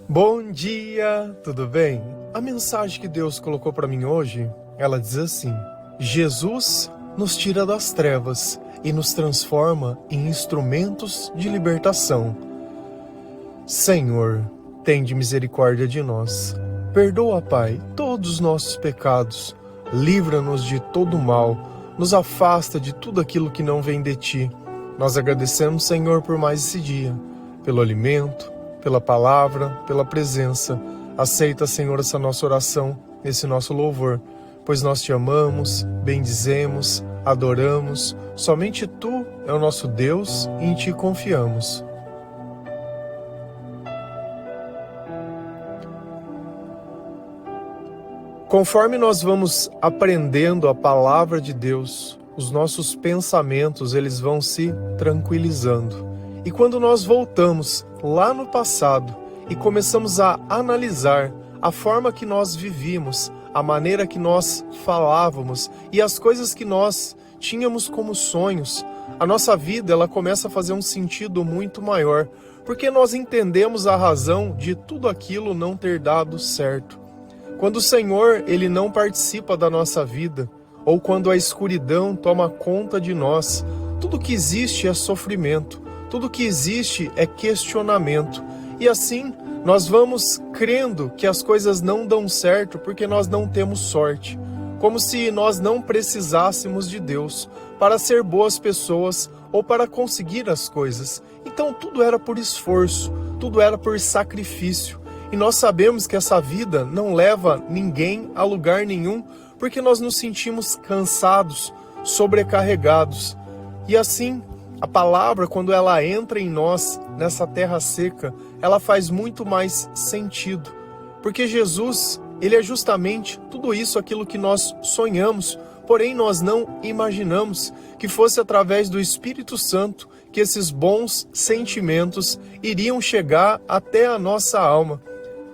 Bom dia, tudo bem? A mensagem que Deus colocou para mim hoje, ela diz assim: Jesus nos tira das trevas e nos transforma em instrumentos de libertação. Senhor, tende misericórdia de nós. Perdoa, Pai, todos os nossos pecados. Livra-nos de todo mal. Nos afasta de tudo aquilo que não vem de Ti. Nós agradecemos, Senhor, por mais esse dia, pelo alimento, pela palavra, pela presença. Aceita, Senhor, essa nossa oração, esse nosso louvor, pois nós Te amamos, bendizemos, adoramos. Somente Tu é o nosso Deus e em Ti confiamos. Conforme nós vamos aprendendo a palavra de Deus, os nossos pensamentos eles vão se tranquilizando. E quando nós voltamos lá no passado e começamos a analisar a forma que nós vivíamos, a maneira que nós falávamos e as coisas que nós tínhamos como sonhos, a nossa vida ela começa a fazer um sentido muito maior, porque nós entendemos a razão de tudo aquilo não ter dado certo. Quando o Senhor ele não participa da nossa vida, ou quando a escuridão toma conta de nós, tudo que existe é sofrimento, tudo que existe é questionamento. E assim, nós vamos crendo que as coisas não dão certo porque nós não temos sorte. Como se nós não precisássemos de Deus para ser boas pessoas ou para conseguir as coisas. Então tudo era por esforço, tudo era por sacrifício. E nós sabemos que essa vida não leva ninguém a lugar nenhum, porque nós nos sentimos cansados, sobrecarregados. E assim, a palavra, quando ela entra em nós, nessa terra seca, ela faz muito mais sentido. Porque Jesus, ele é justamente tudo isso, aquilo que nós sonhamos, porém nós não imaginamos que fosse através do Espírito Santo que esses bons sentimentos iriam chegar até a nossa alma.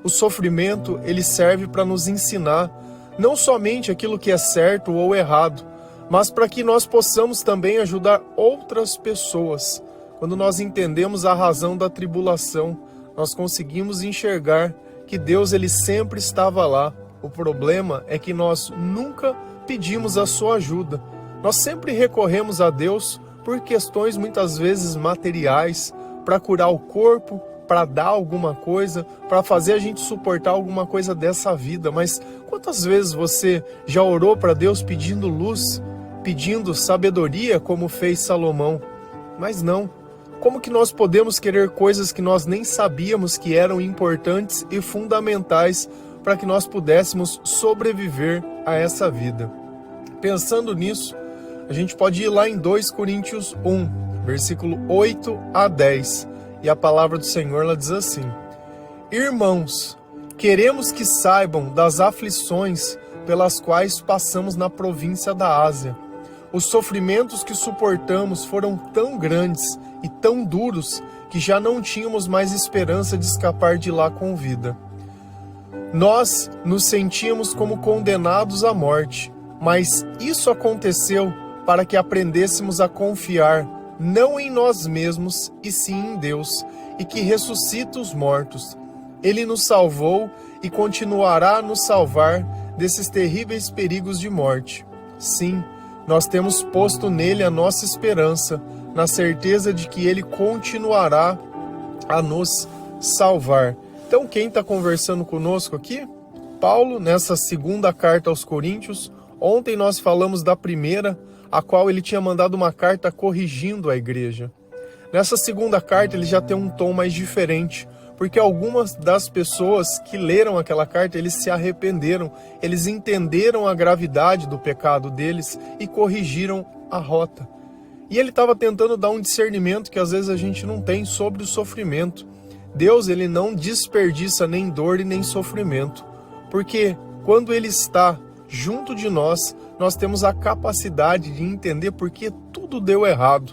O sofrimento, ele serve para nos ensinar não somente aquilo que é certo ou errado, mas para que nós possamos também ajudar outras pessoas. Quando nós entendemos a razão da tribulação, nós conseguimos enxergar que Deus ele sempre estava lá. O problema é que nós nunca pedimos a sua ajuda. Nós sempre recorremos a Deus por questões muitas vezes materiais, para curar o corpo, para dar alguma coisa, para fazer a gente suportar alguma coisa dessa vida. Mas quantas vezes você já orou para Deus pedindo luz, pedindo sabedoria, como fez Salomão? Mas não. Como que nós podemos querer coisas que nós nem sabíamos que eram importantes e fundamentais para que nós pudéssemos sobreviver a essa vida? Pensando nisso, a gente pode ir lá em 2 Coríntios 1, versículo 8 a 10. E a palavra do Senhor ela diz assim: Irmãos, queremos que saibam das aflições pelas quais passamos na província da Ásia. Os sofrimentos que suportamos foram tão grandes e tão duros que já não tínhamos mais esperança de escapar de lá com vida. Nós nos sentíamos como condenados à morte, mas isso aconteceu para que aprendêssemos a confiar não em nós mesmos, e sim em Deus, e que ressuscita os mortos. Ele nos salvou e continuará a nos salvar desses terríveis perigos de morte. Sim, nós temos posto nele a nossa esperança, na certeza de que ele continuará a nos salvar. Então, quem está conversando conosco aqui? Paulo, nessa segunda carta aos Coríntios. Ontem nós falamos da primeira, a qual ele tinha mandado uma carta corrigindo a igreja. Nessa segunda carta ele já tem um tom mais diferente, porque algumas das pessoas que leram aquela carta, eles se arrependeram, eles entenderam a gravidade do pecado deles e corrigiram a rota. E ele estava tentando dar um discernimento que às vezes a gente não tem sobre o sofrimento. Deus ele não desperdiça nem dor e nem sofrimento, porque quando ele está junto de nós, nós temos a capacidade de entender por que tudo deu errado.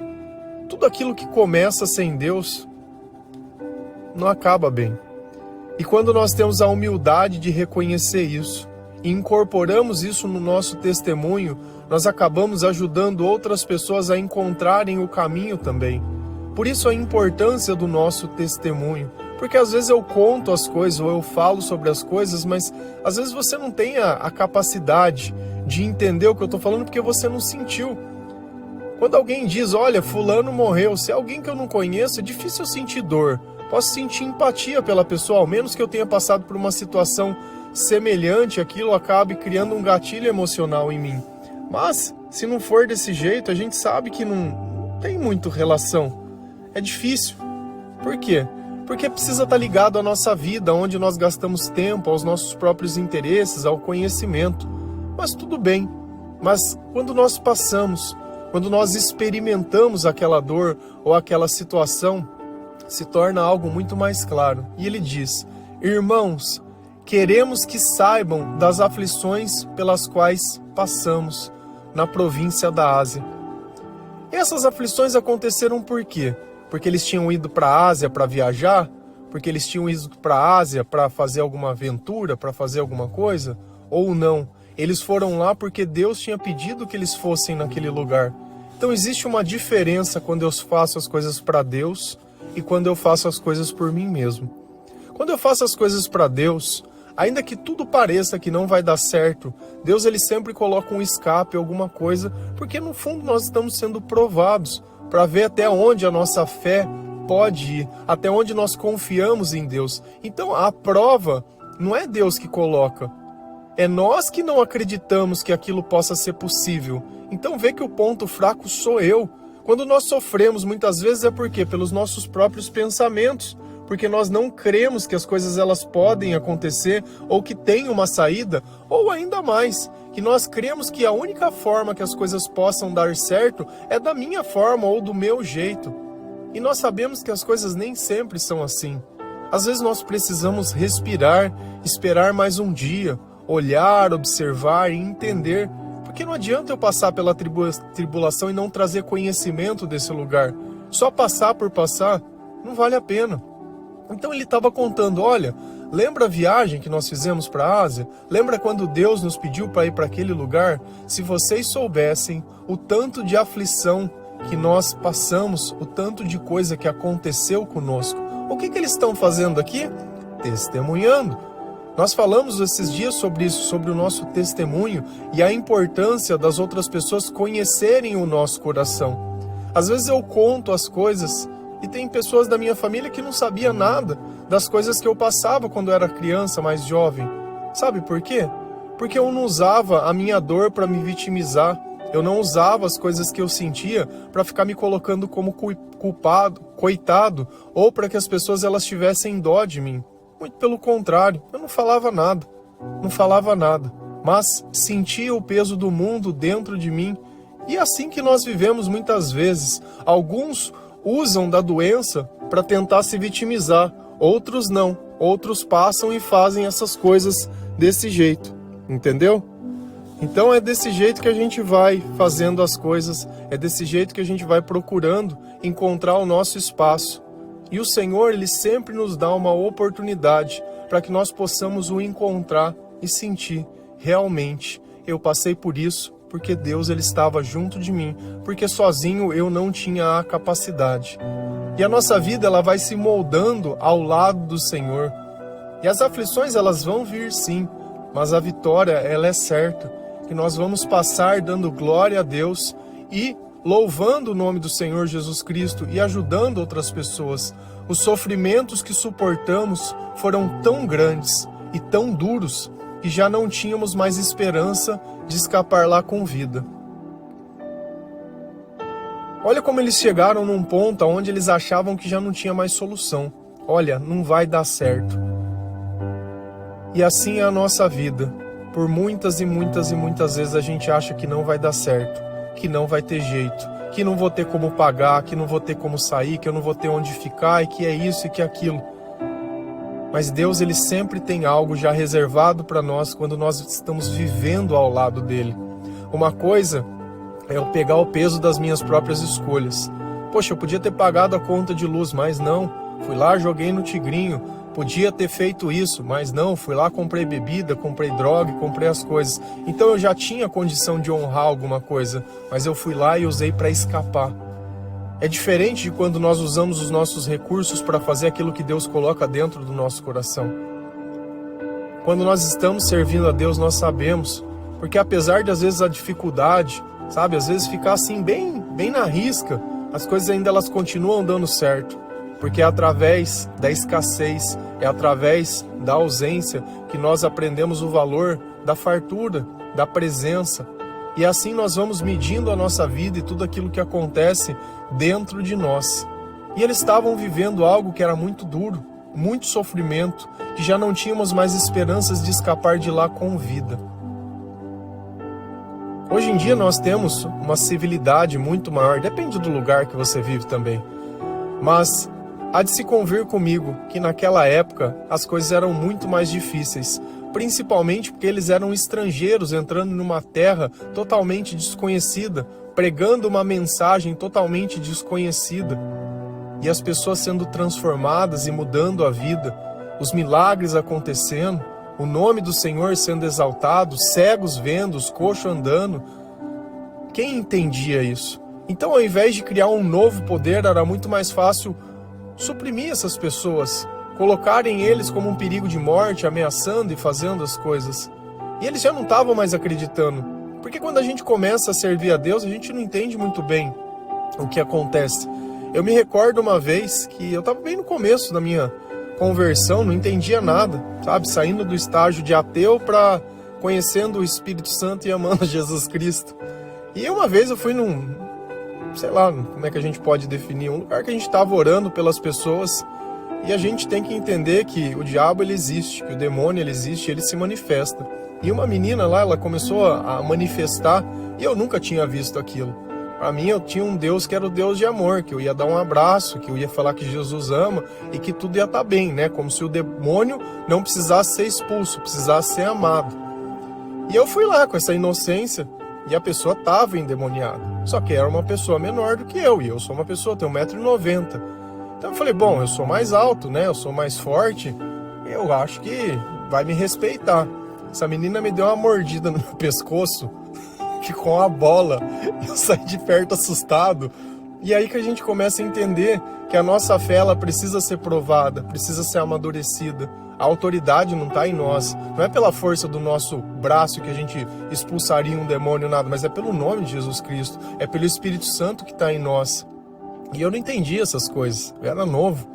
Tudo aquilo que começa sem Deus não acaba bem. E quando nós temos a humildade de reconhecer isso e incorporamos isso no nosso testemunho, nós acabamos ajudando outras pessoas a encontrarem o caminho também. Por isso a importância do nosso testemunho, Porque às vezes eu conto as coisas ou eu falo sobre as coisas, mas às vezes você não tem a capacidade de entender o que eu estou falando porque você não sentiu. Quando alguém diz, olha, fulano morreu, se é alguém que eu não conheço, é difícil eu sentir dor. Posso sentir empatia pela pessoa, ao menos que eu tenha passado por uma situação semelhante, aquilo acabe criando um gatilho emocional em mim. Mas, se não for desse jeito, a gente sabe que não tem muito relação. É difícil. Por quê? Porque precisa estar ligado à nossa vida, onde nós gastamos tempo, aos nossos próprios interesses, ao conhecimento. Mas tudo bem. Mas quando nós passamos, quando nós experimentamos aquela dor ou aquela situação, se torna algo muito mais claro. E ele diz, irmãos, queremos que saibam das aflições pelas quais passamos na província da Ásia. E essas aflições aconteceram por quê? Porque eles tinham ido para a Ásia para viajar? Porque eles tinham ido para a Ásia para fazer alguma aventura, para fazer alguma coisa? Ou não? Eles foram lá porque Deus tinha pedido que eles fossem naquele lugar. Então existe uma diferença quando eu faço as coisas para Deus e quando eu faço as coisas por mim mesmo. Quando eu faço as coisas para Deus, ainda que tudo pareça que não vai dar certo, Deus ele sempre coloca um escape, alguma coisa, porque no fundo nós estamos sendo provados para ver até onde a nossa fé pode ir, até onde nós confiamos em Deus. Então a prova não é Deus que coloca, é nós que não acreditamos que aquilo possa ser possível. Então vê que o ponto fraco sou eu. Quando nós sofremos muitas vezes é porque pelos nossos próprios pensamentos, porque nós não cremos que as coisas elas podem acontecer ou que tem uma saída, ou ainda mais, que nós cremos que a única forma que as coisas possam dar certo é da minha forma ou do meu jeito. E nós sabemos que as coisas nem sempre são assim. Às vezes nós precisamos respirar, esperar mais um dia, olhar, observar e entender, porque não adianta eu passar pela tribulação e não trazer conhecimento desse lugar. Só passar por passar não vale a pena. Então ele estava contando, olha, lembra a viagem que nós fizemos para a Ásia? Lembra quando Deus nos pediu para ir para aquele lugar? Se vocês soubessem o tanto de aflição que nós passamos, o tanto de coisa que aconteceu conosco. O que eles estão fazendo aqui? Testemunhando. Nós falamos esses dias sobre isso, sobre o nosso testemunho e a importância das outras pessoas conhecerem o nosso coração. Às vezes eu conto as coisas e tem pessoas da minha família que não sabia nada das coisas que eu passava quando eu era criança, mais jovem. Sabe por quê? Porque eu não usava a minha dor para me vitimizar. Eu não usava as coisas que eu sentia para ficar me colocando como culpado, coitado, ou para que as pessoas elas tivessem dó de mim. Muito pelo contrário, eu não falava nada. Mas sentia o peso do mundo dentro de mim. E é assim que nós vivemos muitas vezes. Alguns usam da doença para tentar se vitimizar, outros não. Outros passam e fazem essas coisas desse jeito, entendeu? Então é desse jeito que a gente vai fazendo as coisas, é desse jeito que a gente vai procurando encontrar o nosso espaço. E o Senhor, Ele sempre nos dá uma oportunidade para que nós possamos o encontrar e sentir, realmente, eu passei por isso, porque Deus ele estava junto de mim, porque sozinho eu não tinha a capacidade. E a nossa vida ela vai se moldando ao lado do Senhor. E as aflições elas vão vir sim, mas a vitória ela é certa, que nós vamos passar dando glória a Deus e louvando o nome do Senhor Jesus Cristo e ajudando outras pessoas. Os sofrimentos que suportamos foram tão grandes e tão duros que já não tínhamos mais esperança de escapar lá com vida. Olha como eles chegaram num ponto onde eles achavam que já não tinha mais solução. Olha, não vai dar certo. E assim é a nossa vida. Por muitas vezes a gente acha que não vai dar certo, que não vai ter jeito, que não vou ter como pagar, que não vou ter como sair, que eu não vou ter onde ficar, e que é isso e que é aquilo. Mas Deus ele sempre tem algo já reservado para nós quando nós estamos vivendo ao lado dele. Uma coisa é eu pegar o peso das minhas próprias escolhas. Poxa, eu podia ter pagado a conta de luz, mas não. Fui lá, joguei no tigrinho. Podia ter feito isso, mas não. Fui lá, comprei bebida, comprei droga, comprei as coisas. Então eu já tinha condição de honrar alguma coisa, mas eu fui lá e usei para escapar. É diferente de quando nós usamos os nossos recursos para fazer aquilo que Deus coloca dentro do nosso coração. Quando nós estamos servindo a Deus, nós sabemos, porque apesar de às vezes a dificuldade, sabe, às vezes ficar assim bem na risca, as coisas ainda elas continuam dando certo, porque é através da escassez, é através da ausência que nós aprendemos o valor da fartura, da presença, e assim nós vamos medindo a nossa vida e tudo aquilo que acontece dentro de nós. E eles estavam vivendo algo que era muito duro, muito sofrimento, que já não tínhamos mais esperanças de escapar de lá com vida. Hoje em dia nós temos uma civilidade muito maior, depende do lugar que você vive também, mas há de se convir comigo que naquela época as coisas eram muito mais difíceis, principalmente porque eles eram estrangeiros entrando numa terra totalmente desconhecida, pregando uma mensagem totalmente desconhecida, e as pessoas sendo transformadas e mudando a vida, os milagres acontecendo, o nome do Senhor sendo exaltado, cegos vendo, os coxos andando. Quem entendia isso? Então, ao invés de criar um novo poder, era muito mais fácil suprimir essas pessoas, colocarem eles como um perigo de morte, ameaçando e fazendo as coisas. E eles já não estavam mais acreditando, porque quando a gente começa a servir a Deus, a gente não entende muito bem o que acontece. Eu me recordo uma vez que eu estava bem no começo da minha conversão, não entendia nada, sabe? Saindo do estágio de ateu para conhecendo o Espírito Santo e amando Jesus Cristo. E uma vez eu fui sei lá, como é que a gente pode definir, um lugar que a gente estava orando pelas pessoas, e a gente tem que entender que o diabo ele existe, que o demônio ele existe, ele se manifesta. E uma menina lá, ela começou a manifestar, e eu nunca tinha visto aquilo. Para mim, eu tinha um Deus que era o Deus de amor, que eu ia dar um abraço, que eu ia falar que Jesus ama e que tudo ia estar bem, né? Como se o demônio não precisasse ser expulso, precisasse ser amado. E eu fui lá com essa inocência e a pessoa estava endemoniada. Só que era uma pessoa menor do que eu, e eu sou uma pessoa, tenho 1,90 m. Então eu falei, bom, eu sou mais alto, né? Eu sou mais forte, eu acho que vai me respeitar. Essa menina me deu uma mordida no meu pescoço, ficou uma bola, eu saí de perto assustado. E aí que a gente começa a entender que a nossa fé ela precisa ser provada, precisa ser amadurecida. A autoridade não está em nós, não é pela força do nosso braço que a gente expulsaria um demônio, nada, mas é pelo nome de Jesus Cristo, é pelo Espírito Santo que está em nós. E eu não entendi essas coisas, eu era novo.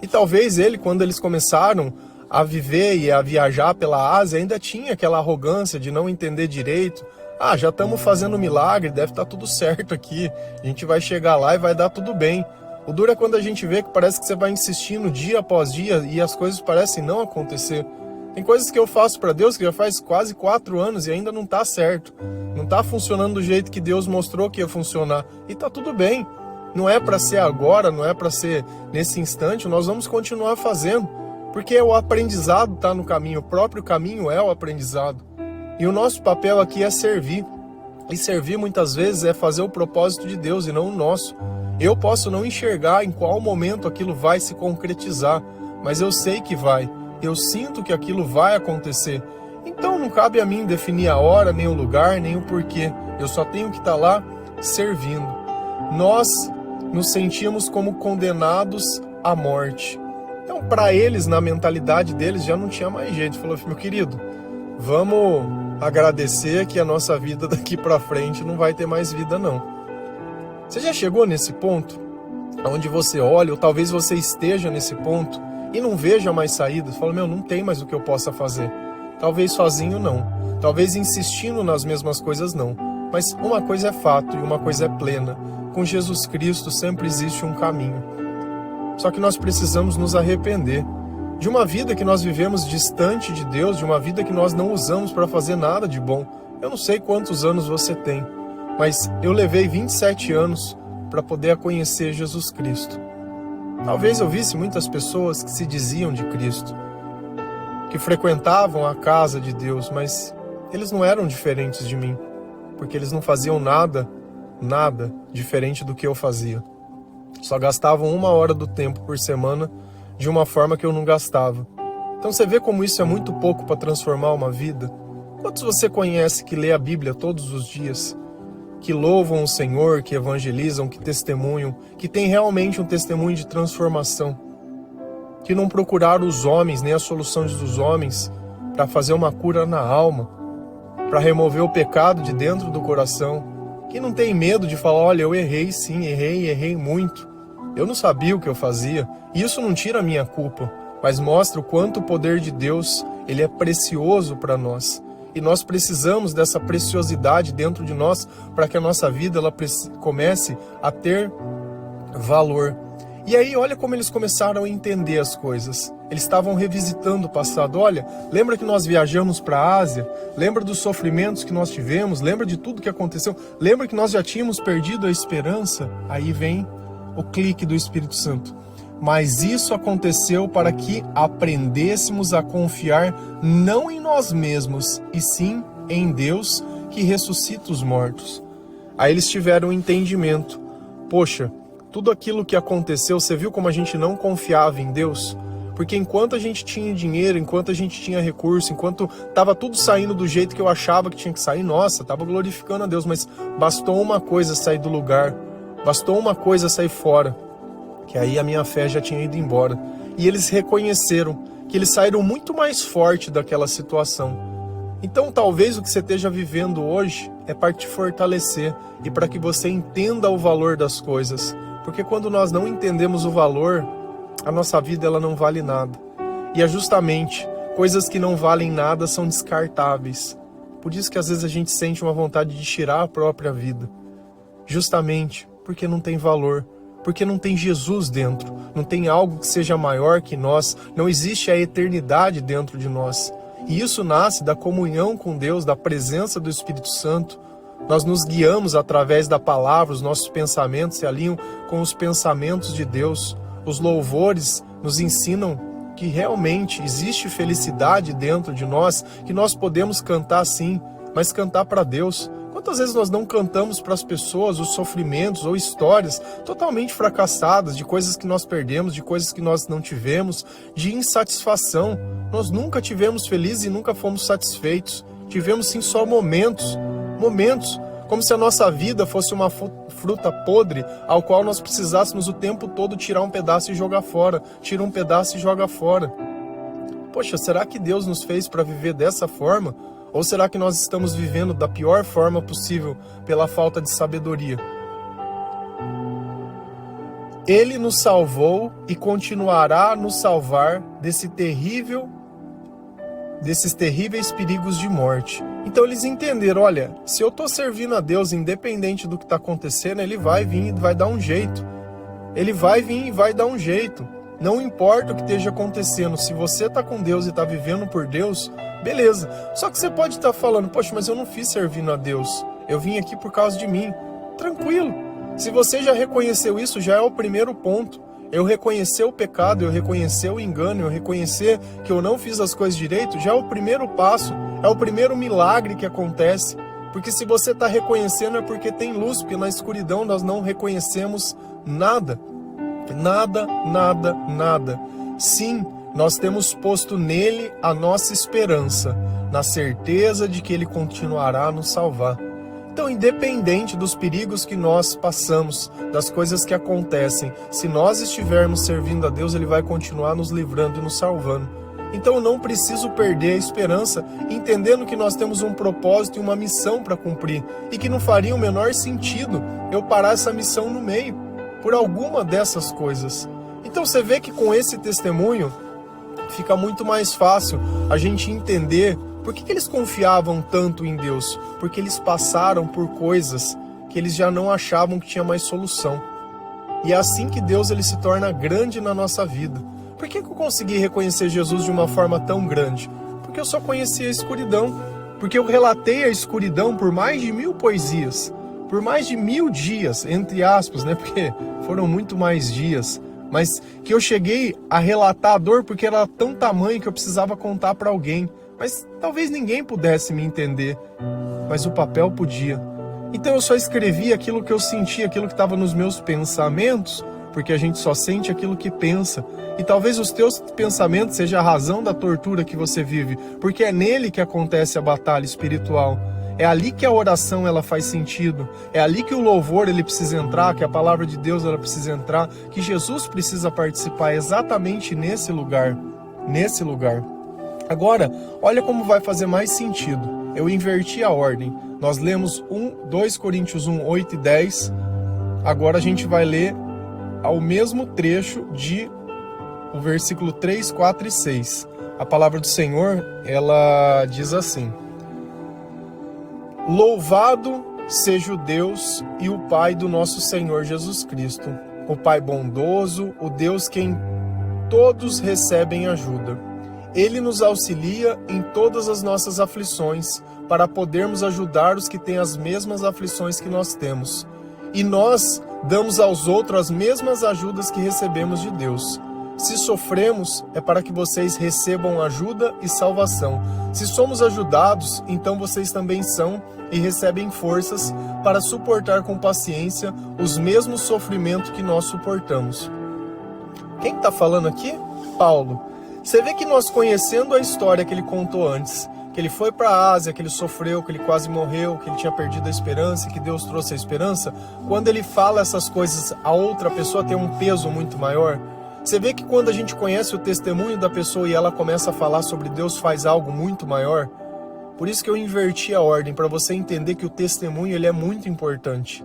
E talvez quando eles começaram a viver e a viajar pela Ásia, ainda tinha aquela arrogância de não entender direito. Ah, já estamos fazendo milagre, deve estar tudo certo aqui, a gente vai chegar lá e vai dar tudo bem. O duro é quando a gente vê que parece que você vai insistindo dia após dia e as coisas parecem não acontecer. Tem coisas que eu faço para Deus que já faz quase 4 anos e ainda não está certo. Não está funcionando do jeito que Deus mostrou que ia funcionar. E está tudo bem. Não é para ser agora, não é para ser nesse instante, nós vamos continuar fazendo. Porque o aprendizado está no caminho, o próprio caminho é o aprendizado. E o nosso papel aqui é servir. E servir muitas vezes é fazer o propósito de Deus e não o nosso. Eu posso não enxergar em qual momento aquilo vai se concretizar, mas eu sei que vai. Eu sinto que aquilo vai acontecer. Então não cabe a mim definir a hora, nem o lugar, nem o porquê. Eu só tenho que estar lá servindo. Nós nos sentimos como condenados à morte. Então para eles, na mentalidade deles, já não tinha mais jeito. Falou, meu querido, vamos agradecer que a nossa vida daqui para frente não vai ter mais vida não. Você já chegou nesse ponto onde você olha, ou talvez você esteja nesse ponto e não veja mais saídas? Fala, não tem mais o que eu possa fazer. Talvez sozinho não, talvez insistindo nas mesmas coisas não. Mas uma coisa é fato e uma coisa é plena. Com Jesus Cristo sempre existe um caminho. Só que nós precisamos nos arrepender de uma vida que nós vivemos distante de Deus, de uma vida que nós não usamos para fazer nada de bom. Eu não sei quantos anos você tem, mas eu levei 27 anos para poder conhecer Jesus Cristo. Talvez eu visse muitas pessoas que se diziam de Cristo, que frequentavam a casa de Deus, mas eles não eram diferentes de mim, porque eles não faziam nada diferente do que eu fazia. Só gastavam 1 hora do tempo por semana de uma forma que eu não gastava. Então você vê como isso é muito pouco para transformar uma vida? Quantos você conhece que lê a Bíblia todos os dias? que louvam o Senhor, que evangelizam, que testemunham, que têm realmente um testemunho de transformação, que não procuraram os homens, nem as soluções dos homens, para fazer uma cura na alma, para remover o pecado de dentro do coração, que não tem medo de falar, olha, eu errei sim, errei muito, eu não sabia o que eu fazia, e isso não tira a minha culpa, mas mostra o quanto o poder de Deus, ele é precioso para nós. E nós precisamos dessa preciosidade dentro de nós para que a nossa vida ela comece a ter valor. E aí, olha como eles começaram a entender as coisas. Eles estavam revisitando o passado. Olha, lembra que nós viajamos para a Ásia? Lembra dos sofrimentos que nós tivemos? Lembra de tudo que aconteceu? Lembra que nós já tínhamos perdido a esperança? Aí vem o clique do Espírito Santo. Mas isso aconteceu para que aprendêssemos a confiar não em nós mesmos, e sim em Deus que ressuscita os mortos. Aí eles tiveram um entendimento. Poxa, tudo aquilo que aconteceu, você viu como a gente não confiava em Deus? Porque enquanto a gente tinha dinheiro, enquanto a gente tinha recurso, enquanto estava tudo saindo do jeito que eu achava que tinha que sair, nossa, estava glorificando a Deus, mas bastou uma coisa sair do lugar, bastou uma coisa sair fora, que aí a minha fé já tinha ido embora. E eles reconheceram que eles saíram muito mais forte daquela situação. Então talvez o que você esteja vivendo hoje é para te fortalecer e para que você entenda o valor das coisas. Porque quando nós não entendemos o valor, a nossa vida ela não vale nada. E é justamente coisas que não valem nada são descartáveis. Por isso que às vezes a gente sente uma vontade de tirar a própria vida. Justamente porque não tem valor. Porque não tem Jesus dentro, não tem algo que seja maior que nós, não existe a eternidade dentro de nós. E isso nasce da comunhão com Deus, da presença do Espírito Santo. Nós nos guiamos através da palavra, os nossos pensamentos se alinham com os pensamentos de Deus. Os louvores nos ensinam que realmente existe felicidade dentro de nós, que nós podemos cantar sim, mas cantar para Deus. Quantas vezes nós não cantamos para as pessoas os sofrimentos ou histórias totalmente fracassadas, de coisas que nós perdemos, de coisas que nós não tivemos, de insatisfação. Nós nunca tivemos felizes e nunca fomos satisfeitos. Tivemos sim só momentos, como se a nossa vida fosse uma fruta podre, ao qual nós precisássemos o tempo todo tirar um pedaço e jogar fora, tira um pedaço e joga fora. Poxa, será que Deus nos fez para viver dessa forma? Ou será que nós estamos vivendo da pior forma possível pela falta de sabedoria? Ele nos salvou e continuará a nos salvar desses terríveis perigos de morte. Então eles entenderam, olha, se eu estou servindo a Deus independente do que está acontecendo, Ele vai vir e vai dar um jeito. Ele vai vir e vai dar um jeito. Não importa o que esteja acontecendo, se você está com Deus e está vivendo por Deus, beleza. Só que você pode estar falando, poxa, mas eu não fiz servindo a Deus. Eu vim aqui por causa de mim. Tranquilo. Se você já reconheceu isso, já é o primeiro ponto. Eu reconhecer o pecado, eu reconhecer o engano, eu reconhecer que eu não fiz as coisas direito, já é o primeiro passo, é o primeiro milagre que acontece. Porque se você está reconhecendo é porque tem luz, porque na escuridão nós não reconhecemos nada. Nada. Sim, nós temos posto nele a nossa esperança, na certeza de que ele continuará a nos salvar. Então, independente dos perigos que nós passamos, das coisas que acontecem, se nós estivermos servindo a Deus, Ele vai continuar nos livrando e nos salvando. Então, eu não preciso perder a esperança, entendendo que nós temos um propósito e uma missão para cumprir, e que não faria o menor sentido eu parar essa missão no meio, por alguma dessas coisas. Então, você vê que com esse testemunho, fica muito mais fácil a gente entender por que eles confiavam tanto em Deus? Porque eles passaram por coisas que eles já não achavam que tinha mais solução. E é assim que Deus ele se torna grande na nossa vida. Por que eu consegui reconhecer Jesus de uma forma tão grande? Porque eu só conhecia a escuridão. Porque eu relatei a escuridão por mais de 1000 poesias. Por mais de 1000 dias, entre aspas, né? Porque foram muito mais dias. Mas que eu cheguei a relatar a dor porque era tão tamanho que eu precisava contar para alguém. Mas talvez ninguém pudesse me entender, mas o papel podia. Então eu só escrevi aquilo que eu sentia, aquilo que estava nos meus pensamentos, porque a gente só sente aquilo que pensa. E talvez os teus pensamentos sejam a razão da tortura que você vive, porque é nele que acontece a batalha espiritual. É ali que a oração ela faz sentido. É ali que o louvor ele precisa entrar, que a palavra de Deus ela precisa entrar, que Jesus precisa participar exatamente nesse lugar. Nesse lugar. Agora, olha como vai fazer mais sentido. Eu inverti a ordem. Nós lemos 2 Coríntios 1, 8 e 10. Agora a gente vai ler ao mesmo trecho de o versículo 3, 4 e 6. A palavra do Senhor, ela diz assim: Louvado seja o Deus e o Pai do nosso Senhor Jesus Cristo, o Pai bondoso, o Deus quem todos recebem ajuda. Ele nos auxilia em todas as nossas aflições, para podermos ajudar os que têm as mesmas aflições que nós temos. E nós damos aos outros as mesmas ajudas que recebemos de Deus. Se sofremos, é para que vocês recebam ajuda e salvação. Se somos ajudados, então vocês também são e recebem forças para suportar com paciência os mesmos sofrimentos que nós suportamos. Quem está falando aqui? Paulo. Você vê que nós, conhecendo a história que ele contou antes, que ele foi para a Ásia, que ele sofreu, que ele quase morreu, que ele tinha perdido a esperança e que Deus trouxe a esperança, quando ele fala essas coisas, a outra pessoa tem um peso muito maior. Você vê que quando a gente conhece o testemunho da pessoa e ela começa a falar sobre Deus, faz algo muito maior. Por isso que eu inverti a ordem, para você entender que o testemunho ele é muito importante.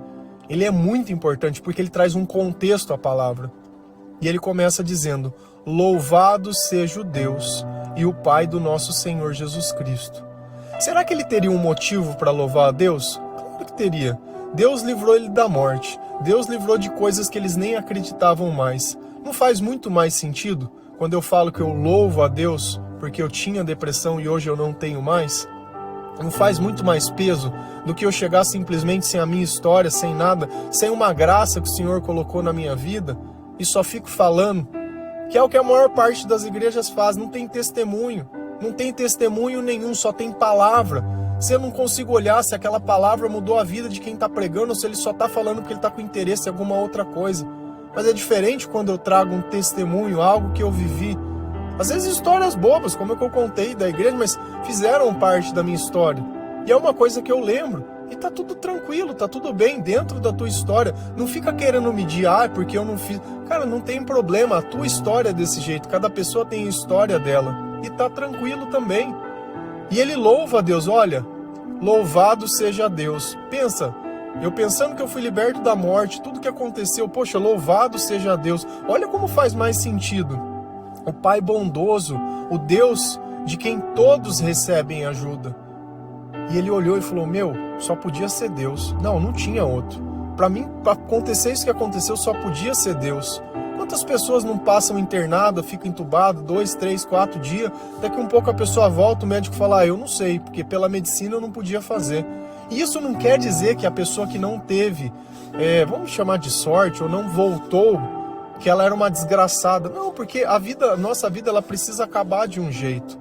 Ele é muito importante porque ele traz um contexto à palavra. E ele começa dizendo: Louvado seja o Deus e o Pai do nosso Senhor Jesus Cristo. Será que ele teria um motivo para louvar a Deus? Claro que teria. Deus livrou ele da morte. Deus livrou de coisas que eles nem acreditavam mais. Não faz muito mais sentido quando eu falo que eu louvo a Deus porque eu tinha depressão e hoje eu não tenho mais? Não faz muito mais peso do que eu chegar simplesmente sem a minha história, sem nada, sem uma graça que o Senhor colocou na minha vida e só fico falando, que é o que a maior parte das igrejas faz, não tem testemunho. Não tem testemunho nenhum, só tem palavra. Se eu não consigo olhar se aquela palavra mudou a vida de quem está pregando ou se ele só está falando porque ele está com interesse em alguma outra coisa. Mas é diferente quando eu trago um testemunho, algo que eu vivi. Às vezes histórias bobas, como é que eu contei da igreja, mas fizeram parte da minha história. E é uma coisa que eu lembro. E tá tudo tranquilo, tá tudo bem dentro da tua história. Não fica querendo medir, porque eu não fiz. Cara, não tem problema, a tua história é desse jeito. Cada pessoa tem a história dela. E tá tranquilo também. E ele louva a Deus, olha, louvado seja Deus. Pensa, eu pensando que eu fui liberto da morte, tudo que aconteceu, poxa, louvado seja Deus. Olha como faz mais sentido. O Pai bondoso, o Deus de quem todos recebem ajuda. E ele olhou e falou, só podia ser Deus. Não tinha outro. Para mim, para acontecer isso que aconteceu, só podia ser Deus. Quantas pessoas não passam internada, ficam entubadas 2, 3, 4 dias, daqui um pouco a pessoa volta, o médico fala, eu não sei, porque pela medicina eu não podia fazer. E isso não quer dizer que a pessoa que não teve, vamos chamar de sorte, ou não voltou, que ela era uma desgraçada. Não, porque a nossa vida ela precisa acabar de um jeito.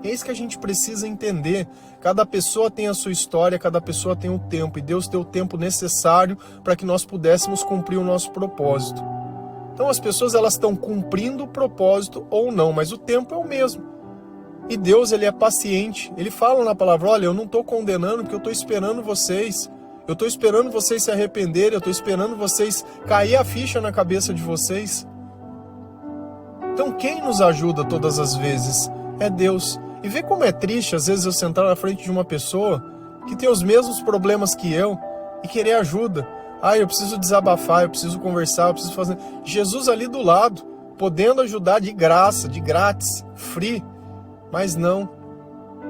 É isso que a gente precisa entender. Cada pessoa tem a sua história, cada pessoa tem o tempo, e Deus deu o tempo necessário para que nós pudéssemos cumprir o nosso propósito. Então as pessoas elas estão cumprindo o propósito ou não, mas o tempo é o mesmo. E Deus ele é paciente, ele fala na palavra, olha, eu não estou condenando porque eu estou esperando vocês. Eu estou esperando vocês se arrependerem, eu estou esperando vocês cair a ficha na cabeça de vocês. Então quem nos ajuda todas as vezes é Deus. E vê como é triste, às vezes, eu sentar na frente de uma pessoa que tem os mesmos problemas que eu e querer ajuda. Eu preciso desabafar, eu preciso conversar, eu preciso fazer... Jesus ali do lado, podendo ajudar de graça, de grátis, free. Mas não.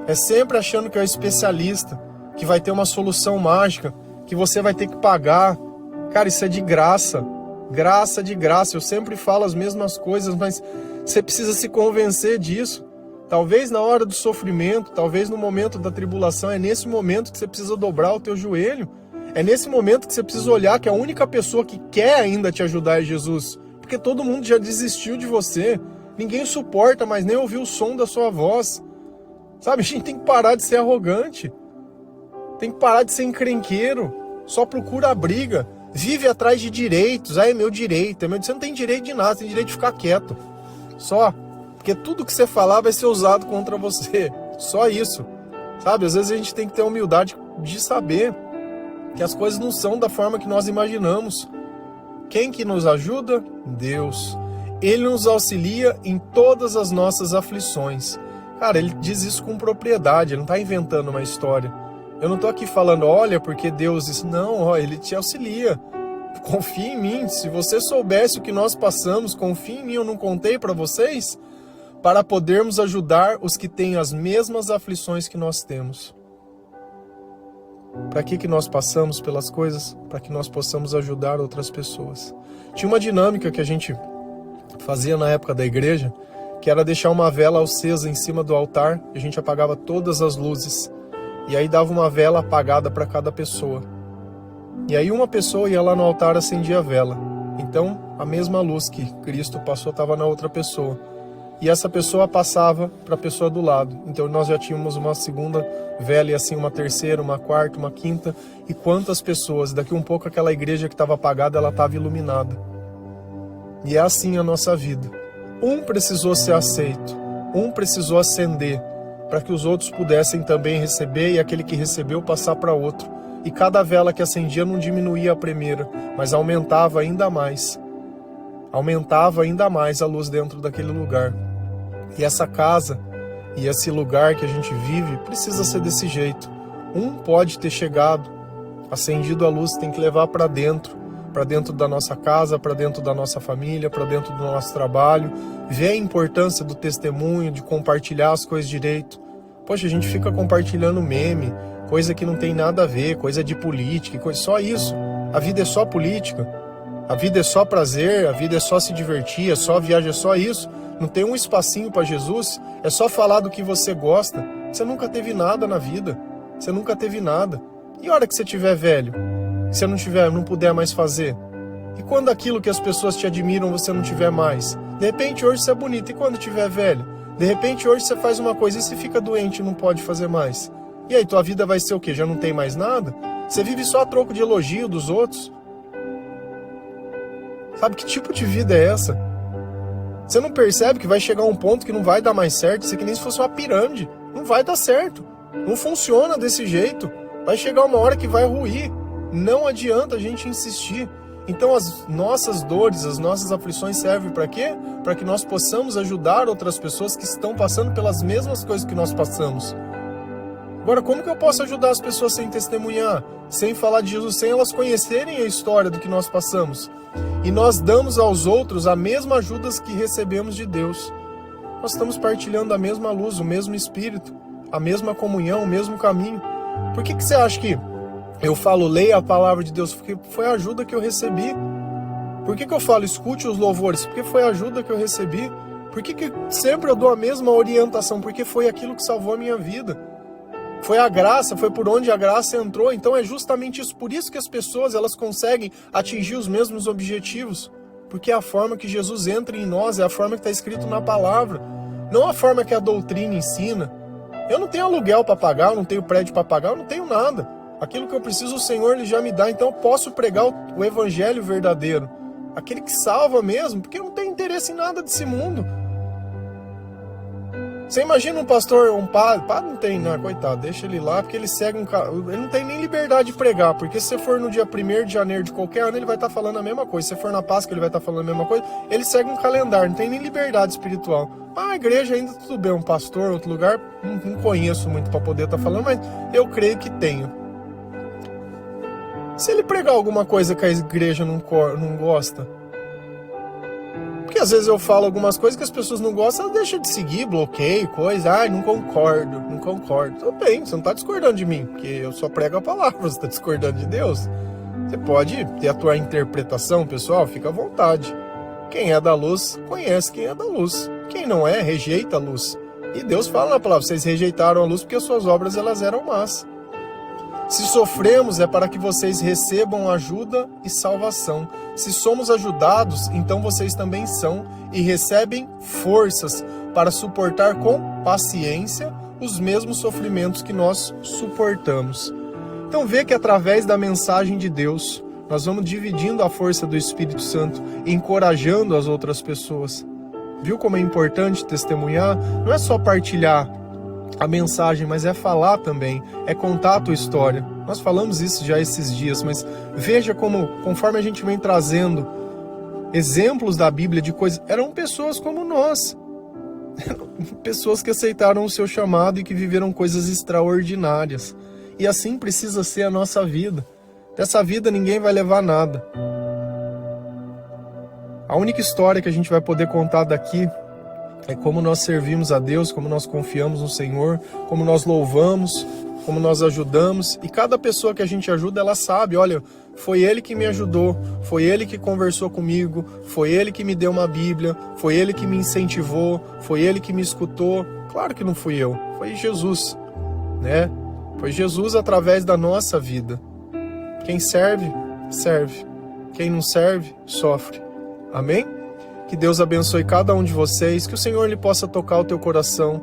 É sempre achando que é o especialista, que vai ter uma solução mágica, que você vai ter que pagar. Cara, isso é de graça. Graça de graça. Eu sempre falo as mesmas coisas, mas você precisa se convencer disso. Talvez na hora do sofrimento, talvez no momento da tribulação, é nesse momento que você precisa dobrar o teu joelho. É nesse momento que você precisa olhar que a única pessoa que quer ainda te ajudar é Jesus. Porque todo mundo já desistiu de você. Ninguém suporta mais nem ouvir o som da sua voz. Sabe, a gente tem que parar de ser arrogante. Tem que parar de ser encrenqueiro. Só procura a briga. Vive atrás de direitos. É meu direito. Você não tem direito de nada, você tem direito de ficar quieto. Só. Porque tudo que você falar vai ser usado contra você. Só isso. Sabe, às vezes a gente tem que ter a humildade de saber que as coisas não são da forma que nós imaginamos. Quem que nos ajuda? Deus. Ele nos auxilia em todas as nossas aflições. Cara, ele diz isso com propriedade, ele não está inventando uma história. Eu não estou aqui falando, olha, porque Deus disse. Não, ó, ele te auxilia. Confia em mim. Se você soubesse o que nós passamos, confia em mim, eu não contei para vocês, para podermos ajudar os que têm as mesmas aflições que nós temos. Para que nós passamos pelas coisas? Para que nós possamos ajudar outras pessoas. Tinha uma dinâmica que a gente fazia na época da igreja, que era deixar uma vela acesa em cima do altar, e a gente apagava todas as luzes. E aí dava uma vela apagada para cada pessoa. E aí uma pessoa ia lá no altar e acendia a vela. Então, a mesma luz que Cristo passou estava na outra pessoa. E essa pessoa passava para a pessoa do lado. Então nós já tínhamos uma segunda vela e assim uma terceira, uma quarta, uma quinta. E quantas pessoas, daqui um pouco aquela igreja que estava apagada, ela estava iluminada. E é assim a nossa vida. Um precisou ser aceito, um precisou acender, para que os outros pudessem também receber e aquele que recebeu passar para outro. E cada vela que acendia não diminuía a primeira, mas aumentava ainda mais. Aumentava ainda mais a luz dentro daquele lugar. E essa casa e esse lugar que a gente vive precisa ser desse jeito. Um pode ter chegado, acendido a luz, tem que levar para dentro da nossa casa, para dentro da nossa família, para dentro do nosso trabalho, ver a importância do testemunho, de compartilhar as coisas direito. Poxa, a gente fica compartilhando meme, coisa que não tem nada a ver, coisa de política, só isso. A vida é só política, a vida é só prazer, a vida é só se divertir, é só viagem, é só isso. Não tem um espacinho para Jesus, é só falar do que você gosta. Você nunca teve nada na vida, você nunca teve nada. E a hora que você tiver velho, se você não puder mais fazer? E quando aquilo que as pessoas te admiram você não tiver mais? De repente hoje você é bonito, e quando tiver velho? De repente hoje você faz uma coisa e se fica doente e não pode fazer mais. E aí, tua vida vai ser o quê? Já não tem mais nada? Você vive só a troco de elogio dos outros? Sabe que tipo de vida é essa? Você não percebe que vai chegar um ponto que não vai dar mais certo? Isso é que nem se fosse uma pirâmide. Não vai dar certo. Não funciona desse jeito. Vai chegar uma hora que vai ruir. Não adianta a gente insistir. Então as nossas dores, as nossas aflições servem para quê? Para que nós possamos ajudar outras pessoas que estão passando pelas mesmas coisas que nós passamos. Agora, como que eu posso ajudar as pessoas sem testemunhar? Sem falar de Jesus, sem elas conhecerem a história do que nós passamos? E nós damos aos outros a mesma ajuda que recebemos de Deus. Nós estamos partilhando a mesma luz, o mesmo Espírito, a mesma comunhão, o mesmo caminho. Por que você acha que eu falo, leia a palavra de Deus? Porque foi a ajuda que eu recebi. Por que eu falo, escute os louvores? Porque foi a ajuda que eu recebi. Por que sempre eu dou a mesma orientação? Porque foi aquilo que salvou a minha vida. Foi a graça, foi por onde a graça entrou. Então é justamente isso. Por isso que as pessoas elas conseguem atingir os mesmos objetivos. Porque é a forma que Jesus entra em nós, é a forma que está escrito na palavra. Não a forma que a doutrina ensina. Eu não tenho aluguel para pagar, eu não tenho prédio para pagar, eu não tenho nada. Aquilo que eu preciso, o Senhor ele já me dá. Então eu posso pregar o evangelho verdadeiro. Aquele que salva mesmo, porque eu não tenho interesse em nada desse mundo. Você imagina um pastor, um padre não tem, não, coitado, deixa ele lá, porque ele segue ele não tem nem liberdade de pregar, porque se você for no dia 1º de janeiro de qualquer ano, ele vai estar falando a mesma coisa. Se você for na Páscoa, ele vai estar falando a mesma coisa. Ele segue um calendário, não tem nem liberdade espiritual. A igreja ainda tudo bem, um pastor, outro lugar, não conheço muito para poder estar falando, mas eu creio que tenho. Se ele pregar alguma coisa que a igreja não gosta, porque às vezes eu falo algumas coisas que as pessoas não gostam, elas deixam de seguir, bloqueio, coisa, não concordo. Tudo bem, você não está discordando de mim, porque eu só prego a palavra, você está discordando de Deus. Você pode ter a tua interpretação, pessoal, fica à vontade. Quem é da luz, conhece quem é da luz. Quem não é, rejeita a luz. E Deus fala na palavra, vocês rejeitaram a luz porque as suas obras elas eram más. Se sofremos é para que vocês recebam ajuda e salvação. Se somos ajudados, então vocês também são e recebem forças para suportar com paciência os mesmos sofrimentos que nós suportamos. Então vê que através da mensagem de Deus, nós vamos dividindo a força do Espírito Santo, encorajando as outras pessoas. Viu como é importante testemunhar? Não é só partilhar a mensagem, mas é falar também, é contar a tua história. Nós falamos isso já esses dias, mas veja como, conforme a gente vem trazendo exemplos da Bíblia de coisas, eram pessoas como nós, pessoas que aceitaram o seu chamado e que viveram coisas extraordinárias. E assim precisa ser a nossa vida. Dessa vida ninguém vai levar nada. A única história que a gente vai poder contar daqui é como nós servimos a Deus, como nós confiamos no Senhor, como nós louvamos, como nós ajudamos. E cada pessoa que a gente ajuda, ela sabe, olha, foi ele que me ajudou, foi ele que conversou comigo, foi ele que me deu uma Bíblia, foi ele que me incentivou, foi ele que me escutou. Claro que não fui eu, foi Jesus, né? Foi Jesus através da nossa vida. Quem serve, serve. Quem não serve, sofre. Amém? Que Deus abençoe cada um de vocês, que o Senhor lhe possa tocar o teu coração,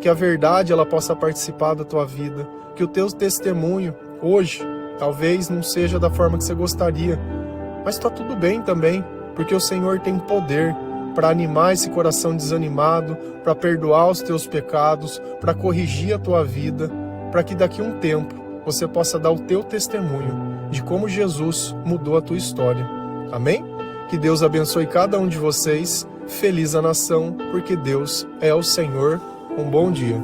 que a verdade ela possa participar da tua vida, que o teu testemunho hoje talvez não seja da forma que você gostaria, mas está tudo bem também, porque o Senhor tem poder para animar esse coração desanimado, para perdoar os teus pecados, para corrigir a tua vida, para que daqui a um tempo você possa dar o teu testemunho de como Jesus mudou a tua história. Amém? Que Deus abençoe cada um de vocês. Feliz a nação, porque Deus é o Senhor. Um bom dia.